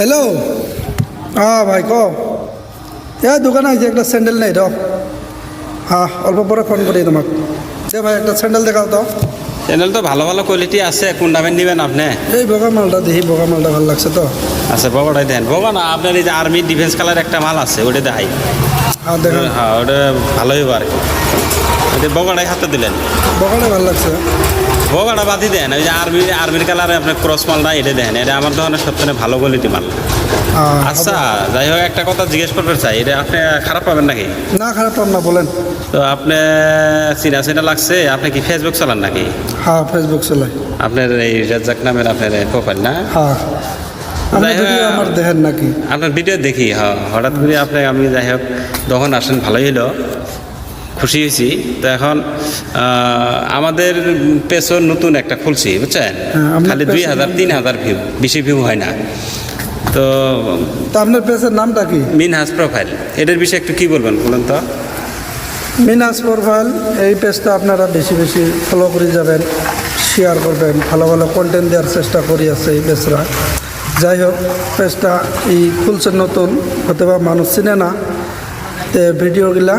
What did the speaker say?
Hello ভাই ক দোকানে আছে একটা স্যান্ডেল নেই র অল্প পরে ফোন করি তোমাক দে ভাই একটা স্যান্ডেল দেখাও তো চ্যানেল তো ভালো ভালো কোয়ালিটি আছে, কোন দামে নেবেন আপনি? এই বগা মালটা দেখি বগা মালটা ভালো লাগছে তো। আচ্ছা বগড়াই দেন, বগা না আপনার এই যে আর্মি ডিফেন্স কালার একটা মাল আছে ওটা দেখাই। দেখেন হ্যাঁ ওটা ভালোই আর কি। ওটা বগড়াই হাতে দিলেন, বগাটা ভালো লাগছে। বগাটা বাদি দেন, ওই যে আর্মির কালারে আপনার ক্রস মালটা এটা দেন, এটা আমার দোকানের সবথেকে ভালো কোয়ালিটি মাল। আচ্ছা যাই হোক একটা কথা জিজ্ঞেস করতে চাই, এটা আপনি খারাপ পাবেন নাকি? না খারাপ পাব না, বলেন। তো আপনি চিনা লাগছে, আপনি কি ফেসবুক চালান নাকি? হ্যাঁ ফেসবুক চালাই। আপনার এই রেজাক নামের আপনার প্রোফাইল না? হ্যাঁ আমার দেখেন নাকি? আপনার ভিডিও দেখি, হ্যাঁ হঠাৎ করে আমি যাই হোক তখন আসেন, ভালোই হলো, খুশি হয়েছি। তো এখন আমাদের পেছন নতুন একটা খুলছি বুঝছেন, খালি 2000-3000 ভিউ, বেশি ভিউ হয় না। তো আপনার পেজের নামটা কি? মিনহাজ প্রোফাইল, এটার বিষয়ে একটু কি বলবেন বলুন তো? মিনহাজ প্রোফাইল এই পেজটা আপনারা বেশি বেশি ফলো করে যাবেন, শেয়ার করবেন, ভালো ভালো কন্টেন্ট দেওয়ার চেষ্টা করি আছে এই পেজরা। যাই হোক পেজটা এই খুলছে নতুন, হয়তো বা মানুষ চিনে না, তো ভিডিওগুলা